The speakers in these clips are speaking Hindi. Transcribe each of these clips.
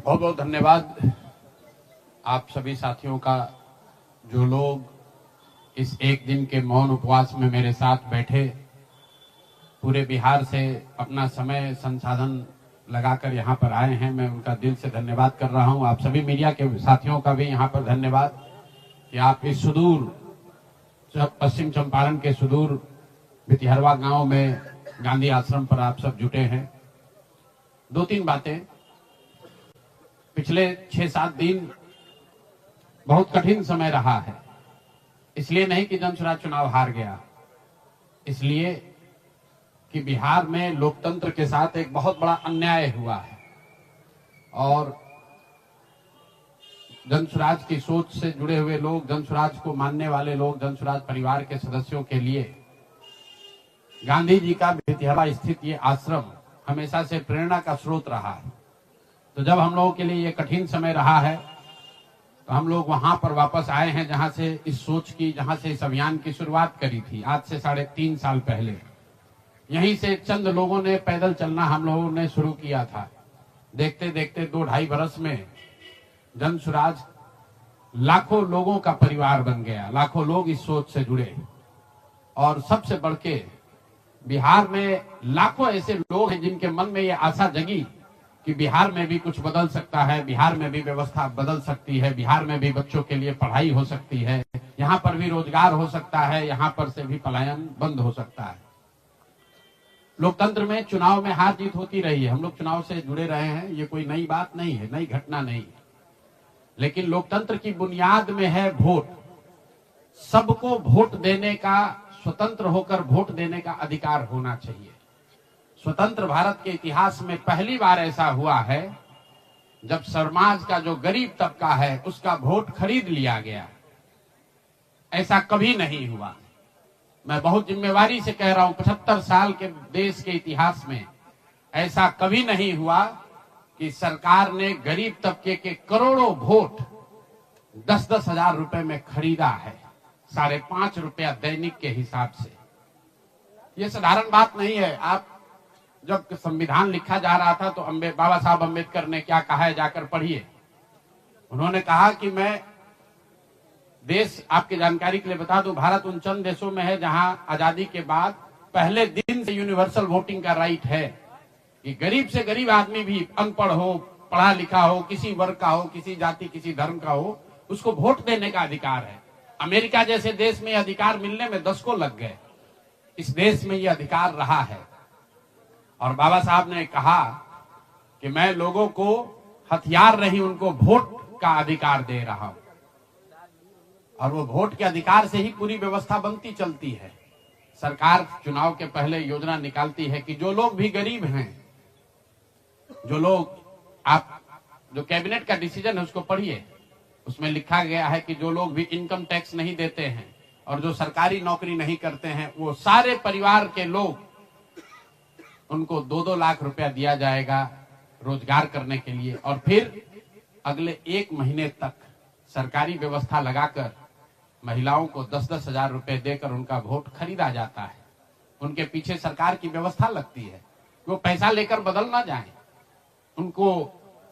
बहुत बहुत धन्यवाद आप सभी साथियों का, जो लोग इस एक दिन के मौन उपवास में मेरे साथ बैठे, पूरे बिहार से अपना समय संसाधन लगाकर यहाँ पर आए हैं। मैं उनका दिल से धन्यवाद कर रहा हूँ। आप सभी मीडिया के साथियों का भी यहाँ पर धन्यवाद कि आप इस सुदूर पश्चिम चंपारण के सुदूर भितिहरवा गांव में गांधी आश्रम पर आप सब जुटे हैं। दो तीन बातें। पिछले 6-7 दिन बहुत कठिन समय रहा है। इसलिए नहीं कि जनसुराज चुनाव हार गया, इसलिए कि बिहार में लोकतंत्र के साथ एक बहुत बड़ा अन्याय हुआ है और जनसुराज की सोच से जुड़े हुए लोग, जनसुराज को मानने वाले लोग, जनसुराज परिवार के सदस्यों के लिए गांधी जी का भितिहरवा स्थित ये आश्रम हमेशा से प्रेरणा का स्रोत रहा है। तो जब हम लोगों के लिए ये कठिन समय रहा है तो हम लोग वहां पर वापस आए हैं जहां से इस सोच की, जहां से इस अभियान की शुरुआत करी थी आज से 3.5 साल पहले। यहीं से चंद लोगों ने पैदल चलना हम लोगों ने शुरू किया था। देखते देखते 2-2.5 बरस में जनसुराज लाखों लोगों का परिवार बन गया। लाखों लोग इस सोच से जुड़े और सबसे बढ़ के बिहार में लाखों ऐसे लोग हैं जिनके मन में ये आशा जगी कि बिहार में भी कुछ बदल सकता है, बिहार में भी व्यवस्था बदल सकती है, बिहार में भी बच्चों के लिए पढ़ाई हो सकती है, यहाँ पर भी रोजगार हो सकता है, यहाँ पर से भी पलायन बंद हो सकता है। लोकतंत्र में चुनाव में हार जीत होती रही है। हम लोग चुनाव से जुड़े रहे हैं, ये कोई नई बात नहीं है, नई घटना नहीं है। लेकिन लोकतंत्र की बुनियाद में है वोट। सबको वोट देने का, स्वतंत्र होकर वोट देने का अधिकार होना चाहिए। स्वतंत्र भारत के इतिहास में पहली बार ऐसा हुआ है जब समाज का जो गरीब तबका है उसका वोट खरीद लिया गया। ऐसा कभी नहीं हुआ। मैं बहुत जिम्मेवारी से कह रहा हूं, 75 साल के देश के इतिहास में ऐसा कभी नहीं हुआ कि सरकार ने गरीब तबके के करोड़ों वोट 10-10 हजार रुपए में खरीदा है, 5.5 रुपया दैनिक के हिसाब से। ये साधारण बात नहीं है। आप जब संविधान लिखा जा रहा था तो बाबा साहब अम्बेडकर ने क्या कहा है, जाकर पढ़िए। उन्होंने कहा कि मैं देश, आपकी जानकारी के लिए बता दूं, भारत उन चंद देशों में है जहां आजादी के बाद पहले दिन से यूनिवर्सल वोटिंग का राइट है कि गरीब से गरीब आदमी भी, अनपढ़ हो, पढ़ा लिखा हो, किसी वर्ग का हो, किसी जाति, किसी धर्म का हो, उसको वोट देने का अधिकार है। अमेरिका जैसे देश में अधिकार मिलने में 10 को लग गए। इस देश में यह अधिकार रहा है और बाबा साहब ने कहा कि मैं लोगों को हथियार नहीं, उनको वोट का अधिकार दे रहा हूं और वो वोट के अधिकार से ही पूरी व्यवस्था बनती चलती है। सरकार चुनाव के पहले योजना निकालती है कि जो लोग भी गरीब हैं, जो लोग, आप जो कैबिनेट का डिसीजन है उसको पढ़िए, उसमें लिखा गया है कि जो लोग भी इनकम टैक्स नहीं देते हैं और जो सरकारी नौकरी नहीं करते हैं, वो सारे परिवार के लोग, उनको 2-2 लाख रुपया दिया जाएगा रोजगार करने के लिए। और फिर अगले 1 महीने तक सरकारी व्यवस्था लगाकर महिलाओं को 10-10 हजार रुपए देकर उनका वोट खरीदा जाता है। उनके पीछे सरकार की व्यवस्था लगती है, वो पैसा लेकर बदल ना जाए। उनको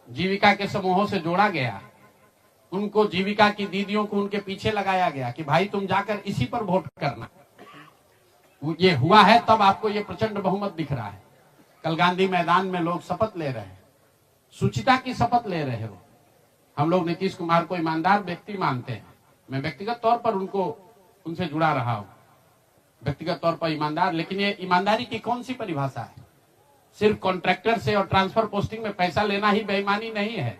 जीविका के समूहों से जोड़ा गया, उनको जीविका की दीदियों को उनके पीछे लगाया गया कि भाई तुम जाकर इसी पर वोट करना। ये हुआ है तब आपको ये प्रचंड बहुमत दिख रहा है। कल गांधी मैदान में लोग शपथ ले रहे हैं, शुचिता की शपथ ले रहे हो। हम लोग नीतीश कुमार को ईमानदार व्यक्ति मानते हैं। मैं व्यक्तिगत तौर पर उनसे जुड़ा रहा हूं, व्यक्तिगत तौर पर ईमानदार। लेकिन ये ईमानदारी की कौन सी परिभाषा है? सिर्फ कॉन्ट्रैक्टर से और ट्रांसफर पोस्टिंग में पैसा लेना ही बेईमानी नहीं है।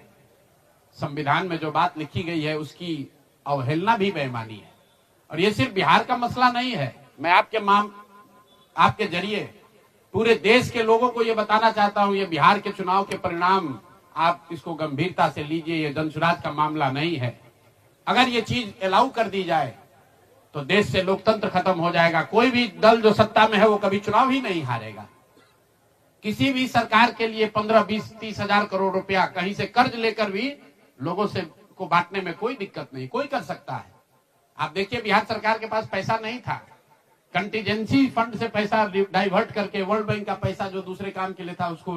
संविधान में जो बात लिखी गई है उसकी अवहेलना भी बेईमानी है। और ये सिर्फ बिहार का मसला नहीं है। मैं आपके जरिए पूरे देश के लोगों को ये बताना चाहता हूं, ये बिहार के चुनाव के परिणाम, आप इसको गंभीरता से लीजिए। ये जनसुराज का मामला नहीं है। अगर ये चीज अलाउ कर दी जाए तो देश से लोकतंत्र खत्म हो जाएगा। कोई भी दल जो सत्ता में है वो कभी चुनाव ही नहीं हारेगा। किसी भी सरकार के लिए 15, 20, 30 हजार करोड़ रुपया कहीं से कर्ज लेकर भी लोगों से को बांटने में कोई दिक्कत नहीं, कोई कर सकता है। आप देखिए बिहार सरकार के पास पैसा नहीं था, कंटीजेंसी फंड से पैसा डाइवर्ट करके, वर्ल्ड बैंक का पैसा जो दूसरे काम के लिए था उसको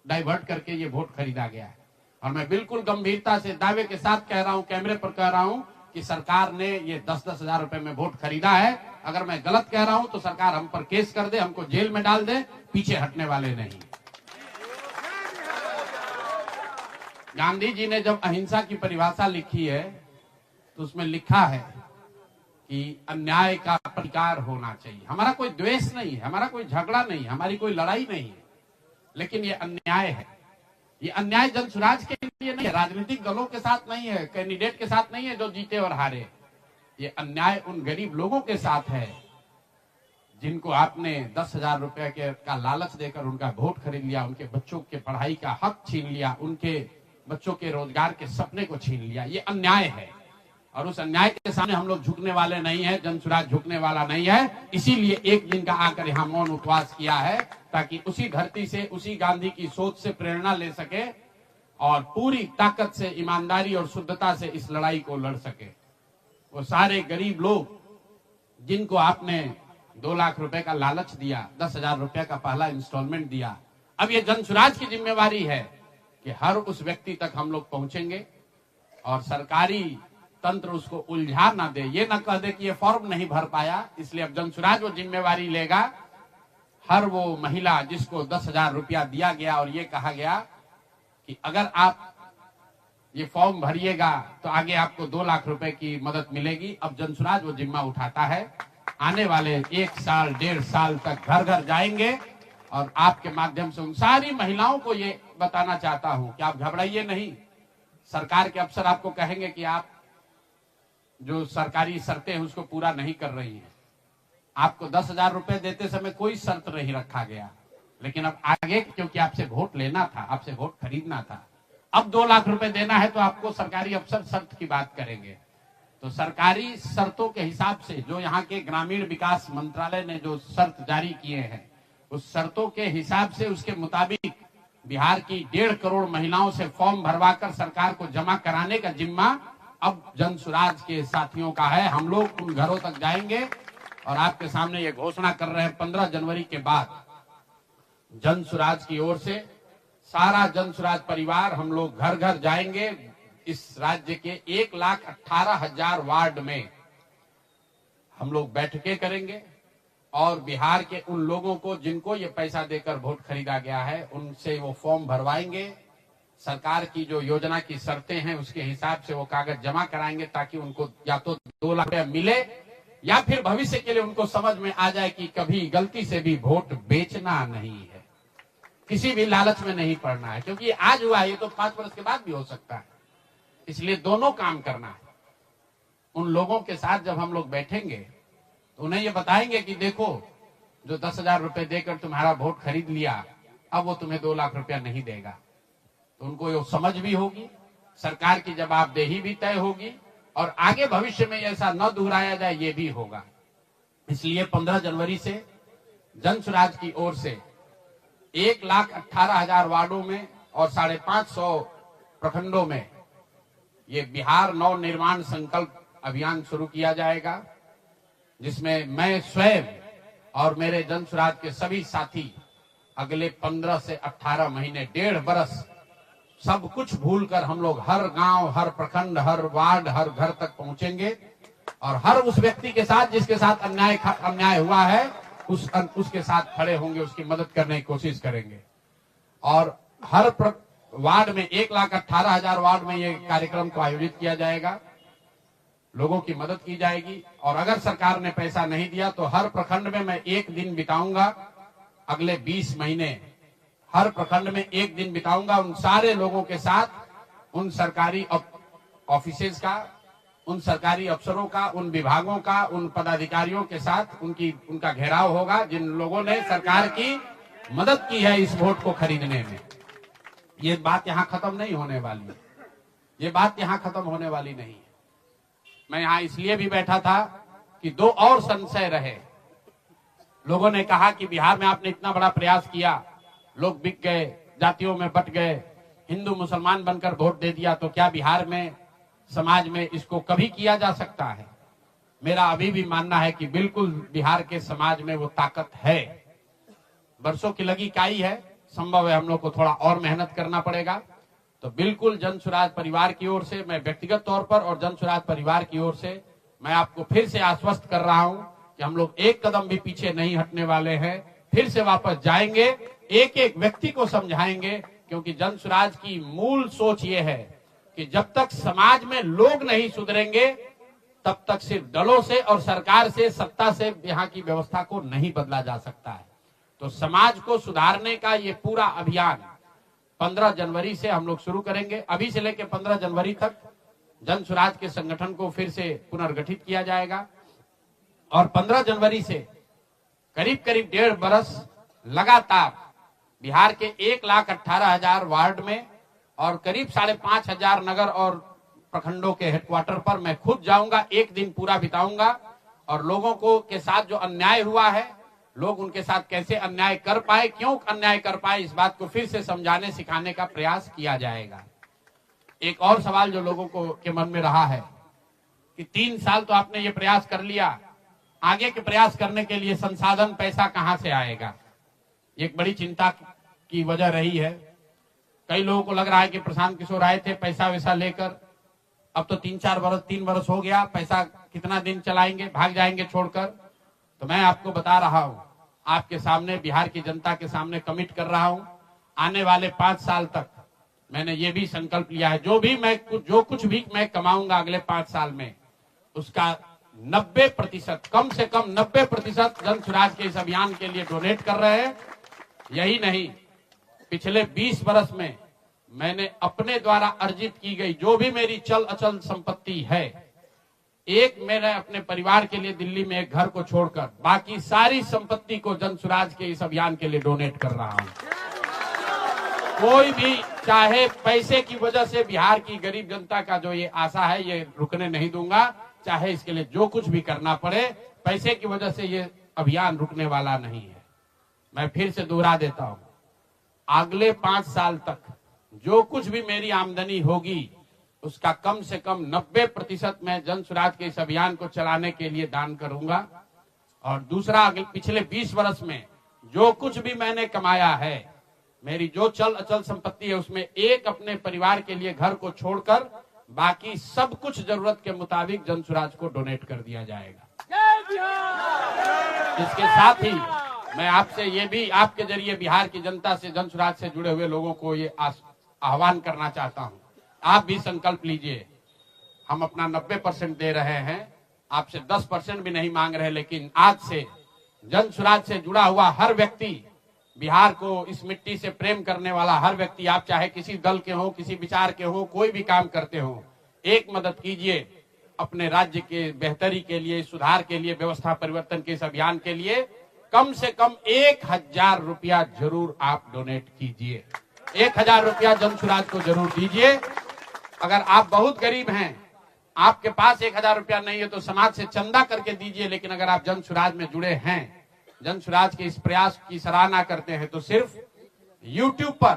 डाइवर्ट करके ये वोट खरीदा गया है। और मैं बिल्कुल गंभीरता से दावे के साथ कह रहा हूं, कैमरे पर कह रहा हूं कि सरकार ने ये 10-10 हजार रुपए में वोट खरीदा है। अगर मैं गलत कह रहा हूं तो सरकार हम पर केस कर दे, हमको जेल में डाल दे, पीछे हटने वाले नहीं। गांधी जी ने जब अहिंसा की परिभाषा लिखी है तो उसमें लिखा है कि अन्याय का प्रतिकार होना चाहिए। हमारा कोई द्वेष नहीं है, हमारा कोई झगड़ा नहीं है, हमारी कोई लड़ाई नहीं है, लेकिन ये अन्याय है। ये अन्याय जनसुराज के लिए नहीं है, राजनीतिक दलों के साथ नहीं है, कैंडिडेट के साथ नहीं है जो जीते और हारे। ये अन्याय उन गरीब लोगों के साथ है जिनको आपने 10,000 रुपए का लालच देकर उनका वोट खरीद लिया, उनके बच्चों के पढ़ाई का हक छीन लिया, उनके बच्चों के रोजगार के सपने को छीन लिया। ये अन्याय है और उस अन्याय के सामने हम लोग झुकने वाले नहीं है, जनसुराज झुकने वाला नहीं है। इसीलिए एक दिन का आकर यहाँ मौन उपवास किया है ताकि उसी धरती से, उसी गांधी की सोच से प्रेरणा ले सके और पूरी ताकत से, ईमानदारी और शुद्धता से इस लड़ाई को लड़ सके। वो सारे गरीब लोग जिनको आपने 2 लाख रुपए का लालच दिया, 10,000 रुपए का पहला इंस्टॉलमेंट दिया, अब ये जनसुराज की जिम्मेवारी है कि हर उस व्यक्ति तक हम लोग पहुंचेंगे और सरकारी तंत्र उसको उलझा ना दे, ये ना कह दे कि ये फॉर्म नहीं भर पाया। इसलिए अब जनसुराज वो जिम्मेवारी लेगा। हर वो महिला जिसको 10,000 रुपया दिया गया और ये कहा गया कि अगर आप ये फॉर्म भरिएगा तो आगे आपको 2 लाख रुपए की मदद मिलेगी, अब जनसुराज वो जिम्मा उठाता है। आने वाले 1 साल 1.5 साल तक घर घर जाएंगे और आपके माध्यम से उन सारी महिलाओं को ये बताना चाहता हूं कि आप घबराइए नहीं। सरकार के अफसर आपको कहेंगे कि आप जो सरकारी शर्तें हैं उसको पूरा नहीं कर रही हैं। आपको 10,000 रुपए देते समय कोई शर्त नहीं रखा गया, लेकिन अब आगे क्योंकि आपसे वोट लेना था, आपसे वोट खरीदना था, अब 2 लाख रुपए देना है तो आपको सरकारी अफसर शर्त की बात करेंगे। तो सरकारी शर्तों के हिसाब से जो यहाँ के ग्रामीण विकास मंत्रालय ने जो शर्त जारी किए हैं, उस शर्तों के हिसाब से, उसके मुताबिक बिहार की 1.5 करोड़ महिलाओं से फॉर्म भरवाकर सरकार को जमा कराने का जिम्मा अब जनसुराज के साथियों का है। हम लोग उन घरों तक जाएंगे और आपके सामने ये घोषणा कर रहे हैं 15 जनवरी के बाद जनसुराज की ओर से सारा जनसुराज परिवार हम लोग घर घर जाएंगे। इस राज्य के 1,18,000 वार्ड में हम लोग बैठकें करेंगे और बिहार के उन लोगों को जिनको ये पैसा देकर वोट खरीदा गया है उनसे वो फॉर्म भरवाएंगे। सरकार की जो योजना की शर्तें हैं उसके हिसाब से वो कागज जमा कराएंगे ताकि उनको या तो 2 लाख रुपया मिले या फिर भविष्य के लिए उनको समझ में आ जाए कि कभी गलती से भी वोट बेचना नहीं है, किसी भी लालच में नहीं पड़ना है, क्योंकि आज हुआ है, ये तो 5 वर्ष के बाद भी हो सकता है। इसलिए दोनों काम करना है। उन लोगों के साथ जब हम लोग बैठेंगे तो उन्हें ये बताएंगे कि देखो जो 10,000 रुपए देकर तुम्हारा वोट खरीद लिया, अब वो तुम्हें 2 लाख रुपया नहीं देगा। तो उनको ये समझ भी होगी, सरकार की जवाबदेही भी तय होगी और आगे भविष्य में ऐसा न दोहराया जाए ये भी होगा। इसलिए 15 जनवरी से जनसुराज की ओर से 1,18,000 वार्डों में और 550 प्रखंडों में ये बिहार नव निर्माण संकल्प अभियान शुरू किया जाएगा, जिसमें मैं स्वयं और मेरे जनसुराज के सभी साथी अगले 15 से 18 महीने, 1.5 बरस सब कुछ भूलकर हम लोग हर गांव, हर प्रखंड, हर वार्ड, हर घर तक पहुंचेंगे और हर उस व्यक्ति के साथ जिसके साथ अन्याय हुआ है उसके साथ खड़े होंगे, उसकी मदद करने की कोशिश करेंगे। और हर वार्ड में 1,18,000 वार्ड में ये कार्यक्रम को आयोजित किया जाएगा, लोगों की मदद की जाएगी। और अगर सरकार ने पैसा नहीं दिया तो हर प्रखंड में मैं 1 दिन बिताऊंगा, अगले 20 महीने हर प्रखंड में 1 दिन बिताऊंगा उन सारे लोगों के साथ, उन सरकारी ऑफिसेज का, उन सरकारी अफसरों का, उन विभागों का, उन पदाधिकारियों के साथ उनका घेराव होगा जिन लोगों ने सरकार की मदद की है इस वोट को खरीदने में। ये बात यहाँ खत्म नहीं होने वाली है, ये बात यहाँ खत्म होने वाली नहीं है। मैं यहाँ इसलिए भी बैठा था कि 2 और संशय रहे। लोगों ने कहा कि बिहार में आपने इतना बड़ा प्रयास किया, लोग बिक गए, जातियों में बट गए, हिंदू मुसलमान बनकर वोट दे दिया, तो क्या बिहार में समाज में इसको कभी किया जा सकता है? मेरा अभी भी मानना है कि बिल्कुल बिहार के समाज में वो ताकत है। वर्षों की लगी काई है, संभव है हम लोग को थोड़ा और मेहनत करना पड़ेगा, तो बिल्कुल जन सुराज परिवार की ओर से, मैं व्यक्तिगत तौर पर और जन सुराज परिवार की ओर से मैं आपको फिर से आश्वस्त कर रहा हूं कि हम लोग एक कदम भी पीछे नहीं हटने वाले हैं। फिर से वापस जाएंगे, एक एक व्यक्ति को समझाएंगे, क्योंकि जन सुराज की मूल सोच ये है कि जब तक समाज में लोग नहीं सुधरेंगे तब तक सिर्फ दलों से और सरकार से, सत्ता से यहाँ की व्यवस्था को नहीं बदला जा सकता है। तो समाज को सुधारने का ये पूरा अभियान 15 जनवरी से हम लोग शुरू करेंगे। अभी से लेकर 15 जनवरी तक जन सुराज के संगठन को फिर से पुनर्गठित किया जाएगा और 15 जनवरी से करीब करीब 1.5 बरस लगातार बिहार के 1,18,000 वार्ड में और करीब 5,500 नगर और प्रखंडों के हेडक्वार्टर पर मैं खुद जाऊंगा, एक दिन पूरा बिताऊंगा और लोगों को के साथ जो अन्याय हुआ है, लोग उनके साथ कैसे अन्याय कर पाए, क्यों अन्याय कर पाए, इस बात को फिर से समझाने सिखाने का प्रयास किया जाएगा। एक और सवाल जो लोगों को के मन में रहा है कि 3 साल तो आपने ये प्रयास कर लिया, आगे के प्रयास करने के लिए संसाधन, पैसा कहां से आएगा? एक बड़ी चिंता की वजह रही है। कई लोगों को लग रहा है कि प्रशांत किशोर आए थे पैसा वैसा लेकर, अब तो 3 बरस हो गया, पैसा कितना दिन चलाएंगे, भाग जाएंगे छोड़कर। तो मैं आपको बता रहा हूं, आपके सामने, बिहार की जनता के सामने कमिट कर रहा हूं, आने वाले 5 साल तक मैंने ये भी संकल्प लिया है, जो कुछ भी मैं कमाऊंगा अगले 5 साल में, उसका 90%, कम से कम 90% जन सुराज के इस अभियान के लिए डोनेट कर रहे हैं। यही नहीं, पिछले 20 बरस में मैंने अपने द्वारा अर्जित की गई जो भी मेरी चल अचल संपत्ति है, मैंने अपने परिवार के लिए दिल्ली में एक घर को छोड़कर बाकी सारी संपत्ति को जन सुराज के इस अभियान के लिए डोनेट कर रहा हूं। कोई भी चाहे पैसे की वजह से बिहार की गरीब जनता का जो ये आशा है, ये रुकने नहीं दूंगा, चाहे इसके लिए जो कुछ भी करना पड़े, पैसे की वजह से ये अभियान रुकने वाला नहीं है। मैं फिर से दोहरा देता हूं, अगले 5 साल तक जो कुछ भी मेरी आमदनी होगी उसका कम से कम 90% मैं जन सुराज के इस अभियान को चलाने के लिए दान करूंगा। और दूसरा, पिछले 20 वर्ष में जो कुछ भी मैंने कमाया है, मेरी जो चल अचल संपत्ति है, उसमें एक अपने परिवार के लिए घर को छोड़कर बाकी सब कुछ जरूरत के मुताबिक जन सुराज को डोनेट कर दिया जाएगा। इसके साथ ही मैं आपसे ये भी, आपके जरिए बिहार की जनता से, जन सुराज से जुड़े हुए लोगों को ये आह्वान करना चाहता हूं, आप भी संकल्प लीजिए। हम अपना 90% दे रहे हैं, आपसे 10% भी नहीं मांग रहे, लेकिन आज से जन सुराज से जुड़ा हुआ हर व्यक्ति, बिहार को, इस मिट्टी से प्रेम करने वाला हर व्यक्ति, आप चाहे किसी दल के हो, किसी विचार के हो, कोई भी काम करते हो, एक मदद कीजिए अपने राज्य के बेहतरी के लिए, सुधार के लिए, व्यवस्था परिवर्तन के इस अभियान के लिए। कम से कम 1,000 रुपया जरूर आप डोनेट कीजिए, 1,000 रुपया जन सुराज को जरूर दीजिए। अगर आप बहुत गरीब हैं, आपके पास 1,000 रुपया नहीं है, तो समाज से चंदा करके दीजिए। लेकिन अगर आप जन सुराज में जुड़े हैं, जन सुराज के इस प्रयास की सराहना करते हैं, तो सिर्फ YouTube पर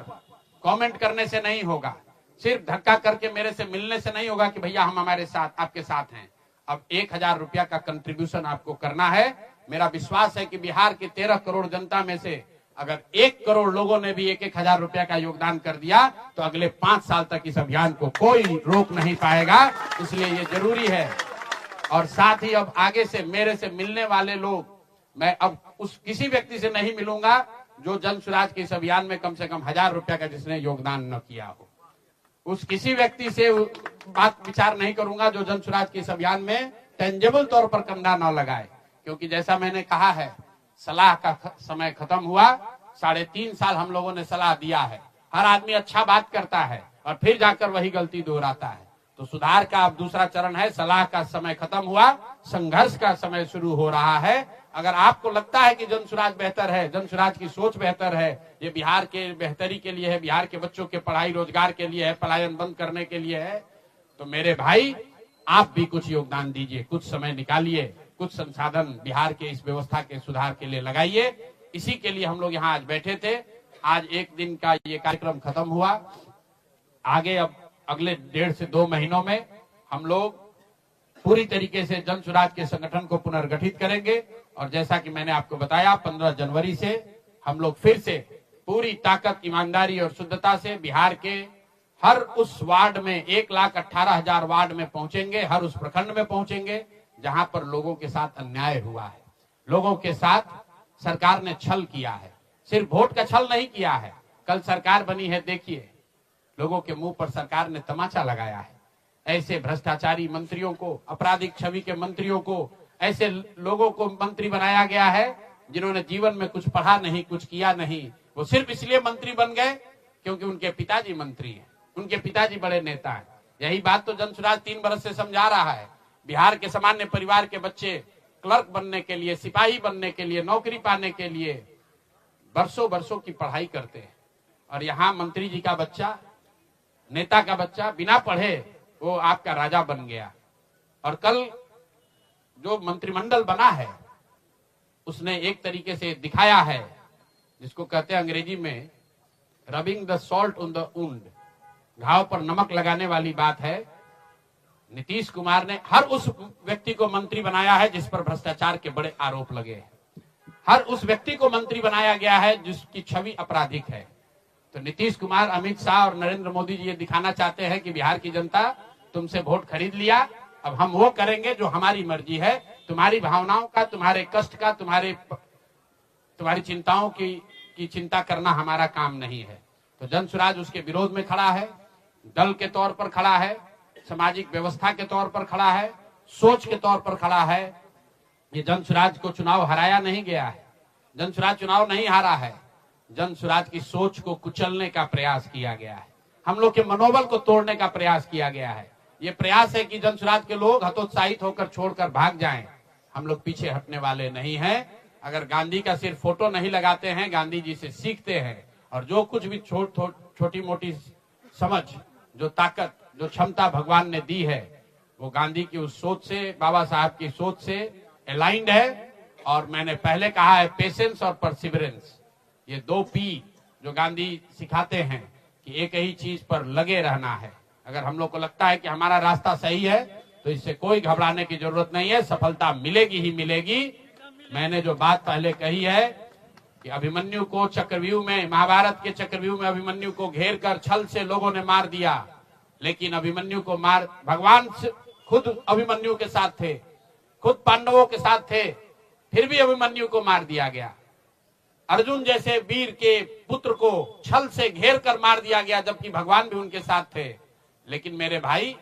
कमेंट करने से नहीं होगा, सिर्फ धक्का करके मेरे से मिलने से नहीं होगा कि भैया हम हमारे साथ, आपके साथ हैं। अब 1,000 रुपया का कंट्रीब्यूशन आपको करना है। मेरा विश्वास है कि बिहार की 13 करोड़ जनता में से अगर 1 करोड़ लोगों ने भी 1,000 रुपया का योगदान कर दिया, तो अगले 5 साल तक इस अभियान को कोई रोक नहीं पाएगा। इसलिए ये जरूरी है। और साथ ही अब आगे से मेरे से मिलने वाले लोग, मैं अब उस किसी व्यक्ति से नहीं मिलूंगा जो जन सुराज के इस अभियान में कम से कम 1,000 रुपया का जिसने योगदान न किया हो। उस किसी व्यक्ति से बात विचार नहीं करूंगा जो जन सुराज के इस अभियान में टेंजेबल तौर पर कंधा न लगाए। क्योंकि जैसा मैंने कहा है, सलाह का समय खत्म हुआ। 3.5 साल हम लोगों ने सलाह दिया है। हर आदमी अच्छा बात करता है और फिर जाकर वही गलती दोहराता है। तो सुधार का अब दूसरा चरण है। सलाह का समय खत्म हुआ, संघर्ष का समय शुरू हो रहा है। अगर आपको लगता है कि जन सुराज बेहतर है, जन सुराज की सोच बेहतर है, ये बिहार के बेहतरी के लिए है, बिहार के बच्चों के पढ़ाई रोजगार के लिए है, पलायन बंद करने के लिए है, तो मेरे भाई आप भी कुछ योगदान दीजिए, कुछ समय निकालिए, कुछ संसाधन बिहार के इस व्यवस्था के सुधार के लिए लगाइए। इसी के लिए हम लोग यहाँ आज बैठे थे। आज एक दिन का ये कार्यक्रम खत्म हुआ। आगे अब अगले 1.5 से 2 महीनों में हम लोग पूरी तरीके से जन सुराज के संगठन को पुनर्गठित करेंगे। और जैसा कि मैंने आपको बताया, 15 जनवरी से हम लोग फिर से पूरी ताकत, ईमानदारी और शुद्धता से बिहार के हर उस वार्ड में 1,18,000 वार्ड में पहुंचेंगे, हर उस प्रखंड में पहुंचेंगे जहां पर लोगों के साथ अन्याय हुआ है, लोगों के साथ सरकार ने छल किया है। सिर्फ वोट का छल नहीं किया है, कल सरकार बनी है, देखिए लोगों के मुंह पर सरकार ने तमाचा लगाया है। ऐसे भ्रष्टाचारी मंत्रियों को, आपराधिक छवि के मंत्रियों को, ऐसे लोगों को मंत्री बनाया गया है जिन्होंने जीवन में कुछ पढ़ा नहीं, कुछ किया नहीं। वो सिर्फ इसलिए मंत्री बन गए क्योंकि उनके पिताजी मंत्री हैं, उनके पिताजी बड़े नेता हैं। यही बात तो जनसुराज 3 बरस से समझा रहा है। बिहार के सामान्य परिवार के बच्चे क्लर्क बनने के लिए, सिपाही बनने के लिए, नौकरी पाने के लिए बरसों बरसों की पढ़ाई करते हैं, और यहाँ मंत्री जी का बच्चा, नेता का बच्चा बिना पढ़े वो आपका राजा बन गया। और कल जो मंत्रिमंडल बना है उसने एक तरीके से दिखाया है, जिसको कहते हैं अंग्रेजी में rubbing the salt on the wound, घाव पर नमक लगाने वाली बात है। नीतीश कुमार ने हर उस व्यक्ति को मंत्री बनाया है जिस पर भ्रष्टाचार के बड़े आरोप लगे हैं, हर उस व्यक्ति को मंत्री बनाया गया है जिसकी छवि आपराधिक है। तो नीतीश कुमार, अमित शाह और नरेंद्र मोदी जी ये दिखाना चाहते हैं कि बिहार की जनता तुमसे वोट खरीद लिया, अब हम वो करेंगे जो हमारी मर्जी है। तुम्हारी भावनाओं का, तुम्हारे कष्ट का, तुम्हारी चिंताओं की चिंता करना हमारा काम नहीं है। तो जनसुराज उसके विरोध में खड़ा है, दल के तौर पर खड़ा है, सामाजिक व्यवस्था के तौर पर खड़ा है, सोच के तौर पर खड़ा है। ये जनसुराज को चुनाव हराया नहीं गया है, जनसुराज चुनाव नहीं हारा है, जनसुराज की सोच को कुचलने का प्रयास किया गया है, हम लोग के मनोबल को तोड़ने का प्रयास किया गया है। ये प्रयास है कि जनसुराज के लोग हतोत्साहित होकर छोड़कर भाग जाएं। हम लोग पीछे हटने वाले नहीं हैं। अगर गांधी का सिर्फ फोटो नहीं लगाते हैं, गांधी जी से सीखते हैं, और जो कुछ भी छोटी मोटी समझ, जो ताकत, जो क्षमता भगवान ने दी है, वो गांधी की उस सोच से, बाबा साहब की सोच से अलाइंड है। और मैंने पहले कहा है, पेशेंस और परसिवरेंस, ये 2 P जो गांधी सिखाते हैं कि एक ही चीज पर लगे रहना है। अगर हम लोग को लगता है कि हमारा रास्ता सही है तो इससे कोई घबराने की जरूरत नहीं है, सफलता मिलेगी ही मिलेगी। मैंने जो बात पहले कही है कि अभिमन्यु को चक्रव्यूह में, महाभारत के चक्रव्यूह में अभिमन्यु को घेर कर छल से लोगों ने मार दिया, लेकिन अभिमन्यु को भगवान खुद अभिमन्यु के साथ थे, खुद पांडवों के साथ थे, फिर भी अभिमन्यु को मार दिया गया। अर्जुन जैसे वीर के पुत्र को छल से घेर कर मार दिया गया, जबकि भगवान भी उनके साथ थे। लेकिन मेरे भाई,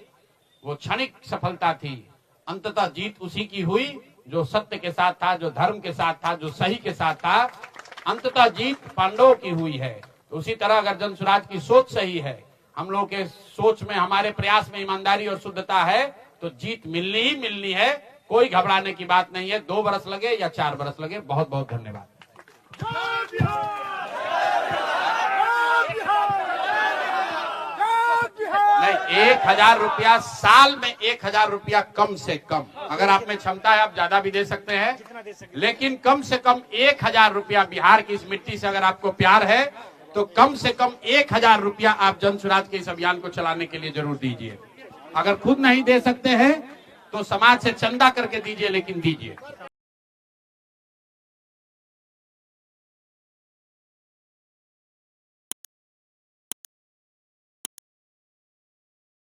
वो क्षणिक सफलता थी, अंततः जीत उसी की हुई जो सत्य के साथ था, जो धर्म के साथ था, जो सही के साथ था। अंततः जीत पांडवों की हुई है। तो उसी तरह अगर जनसुराज की सोच सही है, हम लोग के सोच में, हमारे प्रयास में ईमानदारी और शुद्धता है, तो जीत मिलनी ही मिलनी है। कोई घबराने की बात नहीं है। 2 बरस लगे या 4 बरस लगे। बहुत बहुत धन्यवाद। नहीं, 1,000 रुपया साल में, 1,000 रुपया कम से कम। अगर आप में क्षमता है आप ज्यादा भी दे सकते हैं, लेकिन कम से कम 1,000 रुपया। बिहार की इस मिट्टी से अगर आपको प्यार है तो कम से कम 1,000 रुपया आप जनसुराज के इस अभियान को चलाने के लिए जरूर दीजिए। अगर खुद नहीं दे सकते हैं तो समाज से चंदा करके दीजिए, लेकिन दीजिए।